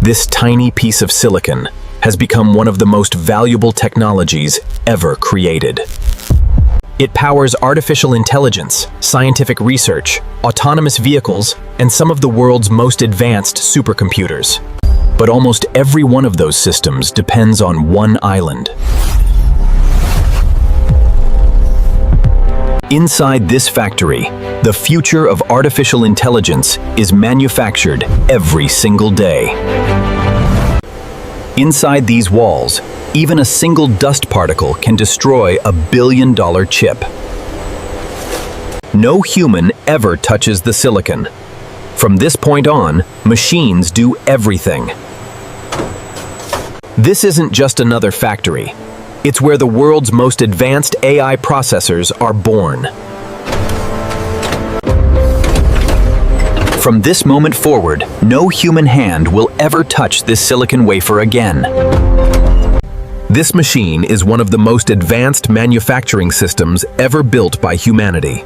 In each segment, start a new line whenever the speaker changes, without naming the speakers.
This tiny piece of silicon has become one of the most valuable technologies ever created. It powers artificial intelligence, scientific research, autonomous vehicles, and some of the world's most advanced supercomputers. But almost every one of those systems depends on one island. Inside this factory, the future of artificial intelligence is manufactured every single day. Inside these walls, even a single dust particle can destroy a billion-dollar chip. No human ever touches the silicon. From this point on, machines do everything. This isn't just another factory. It's where the world's most advanced AI processors are born. From this moment forward, no human hand will ever touch this silicon wafer again. This machine is one of the most advanced manufacturing systems ever built by humanity.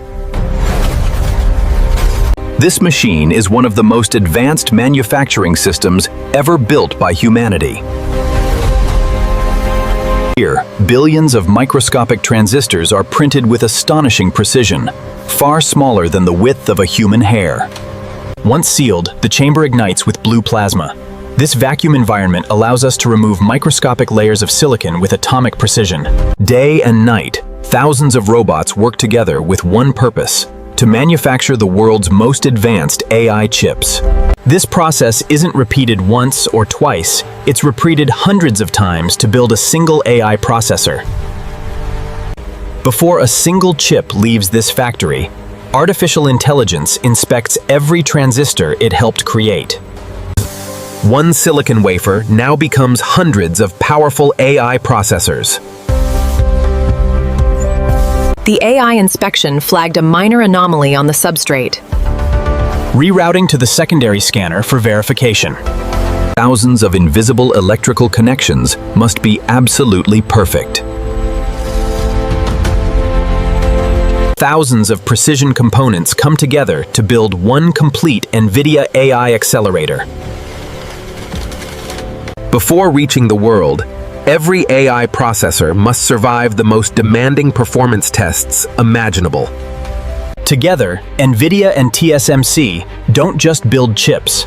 This machine is one of the most advanced manufacturing systems ever built by humanity. Here, billions of microscopic transistors are printed with astonishing precision, far smaller than the width of a human hair. Once sealed, the chamber ignites with blue plasma. This vacuum environment allows us to remove microscopic layers of silicon with atomic precision. Day and night, thousands of robots work together with one purpose: to manufacture the world's most advanced AI chips. This process isn't repeated once or twice, it's repeated hundreds of times to build a single AI processor. Before a single chip leaves this factory, artificial intelligence inspects every transistor it helped create. One silicon wafer now becomes hundreds of powerful AI processors.
The AI inspection flagged a minor anomaly on the substrate.
Rerouting to the secondary scanner for verification. Thousands of invisible electrical connections must be absolutely perfect. Thousands of precision components come together to build one complete NVIDIA AI accelerator. Before reaching the world, every AI processor must survive the most demanding performance tests imaginable. Together, NVIDIA and TSMC don't just build chips.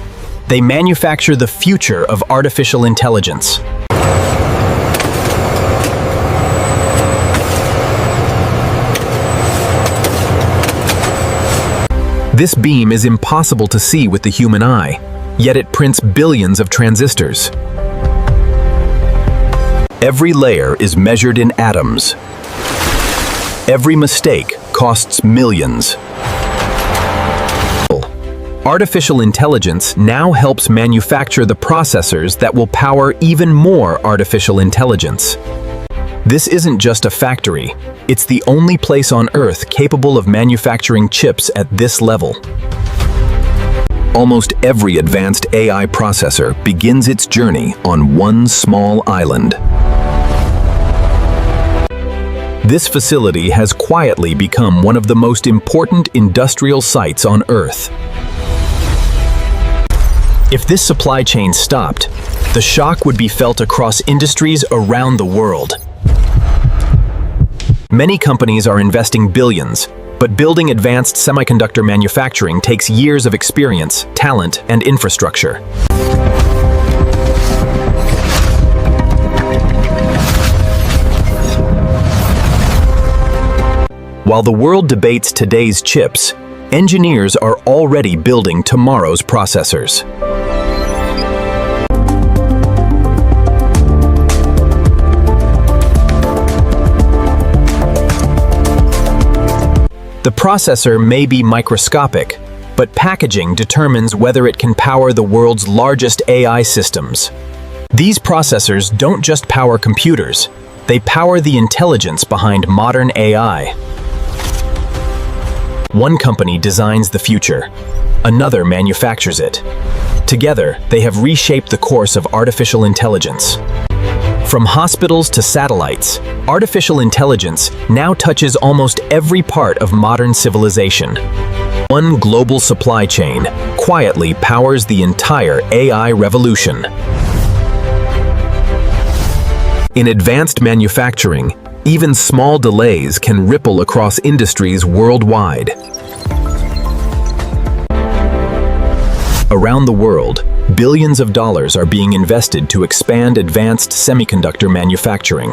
They manufacture the future of artificial intelligence. This beam is impossible to see with the human eye, yet it prints billions of transistors. Every layer is measured in atoms. Every mistake costs millions. Artificial intelligence now helps manufacture the processors that will power even more artificial intelligence. This isn't just a factory, it's the only place on Earth capable of manufacturing chips at this level. Almost every advanced AI processor begins its journey on one small island. This facility has quietly become one of the most important industrial sites on Earth. If this supply chain stopped, the shock would be felt across industries around the world. Many companies are investing billions, but building advanced semiconductor manufacturing takes years of experience, talent, and infrastructure. While the world debates today's chips, engineers are already building tomorrow's processors. The processor may be microscopic, but packaging determines whether it can power the world's largest AI systems. These processors don't just power computers, they power the intelligence behind modern AI. One company designs the future, another manufactures it. Together, they have reshaped the course of artificial intelligence. From hospitals to satellites, artificial intelligence now touches almost every part of modern civilization. One global supply chain quietly powers the entire AI revolution.
In advanced manufacturing, even small delays can ripple across industries worldwide.
Around the world, billions of dollars are being invested to expand advanced semiconductor manufacturing.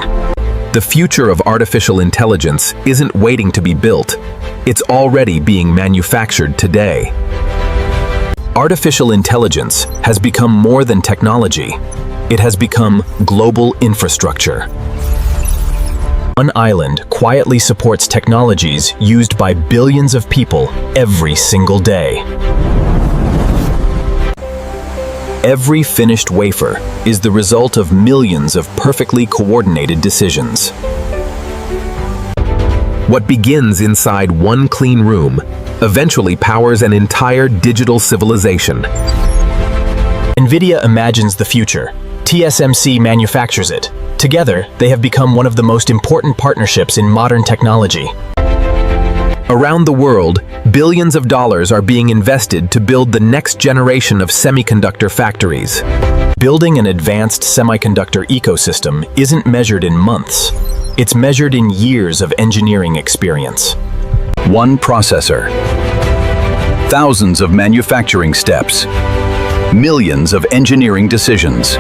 The future of artificial intelligence isn't waiting to be built. It's already being manufactured today.
Artificial intelligence has become more than technology. It has become global infrastructure. One island quietly supports technologies used by billions of people every single day. Every finished wafer is the result of millions of perfectly coordinated decisions.
What begins inside one clean room eventually powers an entire digital civilization.
NVIDIA imagines the future. TSMC manufactures it. Together, they have become one of the most important partnerships in modern technology.
Around the world, billions of dollars are being invested to build the next generation of semiconductor factories.
Building an advanced semiconductor ecosystem isn't measured in months. It's measured in years of engineering experience. One processor. Thousands of manufacturing steps. Millions of engineering decisions.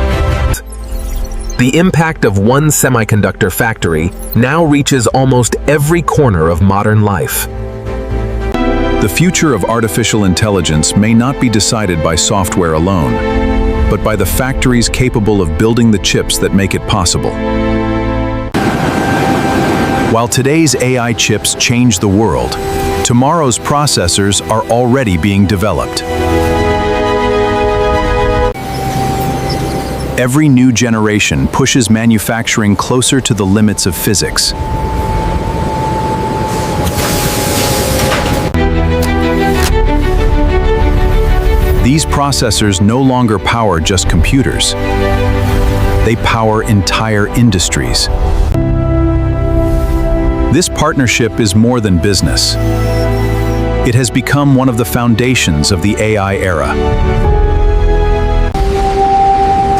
The impact of one semiconductor factory now reaches almost every corner of modern life.
The future of artificial intelligence may not be decided by software alone, but by the factories capable of building the chips that make it possible. While today's AI chips change the world, tomorrow's processors are already being developed. Every new generation pushes manufacturing closer to the limits of physics. These processors no longer power just computers. They power entire industries. This partnership is more than business. It has become one of the foundations of the AI era.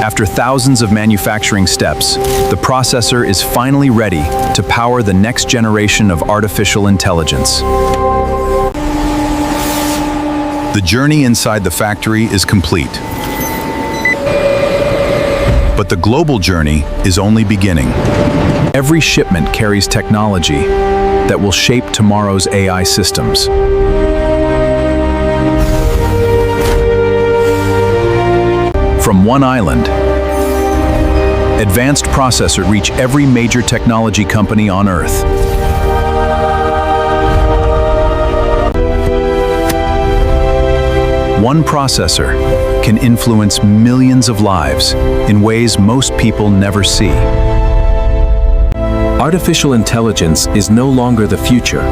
After thousands of manufacturing steps, the processor is finally ready to power the next generation of artificial intelligence. The journey inside the factory is complete. But the global journey is only beginning. Every shipment carries technology that will shape tomorrow's AI systems. From one island, advanced processors reach every major technology company on Earth. One processor can influence millions of lives in ways most people never see.
Artificial intelligence is no longer the future.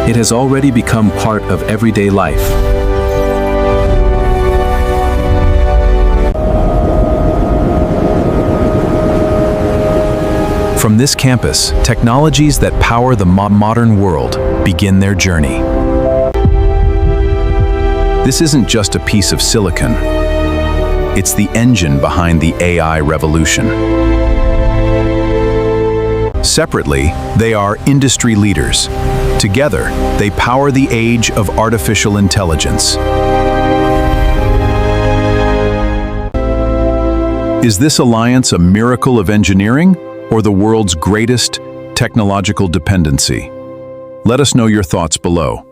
It has already become part of everyday life.
From this campus, technologies that power the modern world begin their journey. This isn't just a piece of silicon. It's the engine behind the AI revolution. Separately, they are industry leaders. Together, they power the age of artificial intelligence. Is this alliance a miracle of engineering or the world's greatest technological dependency? Let us know your thoughts below.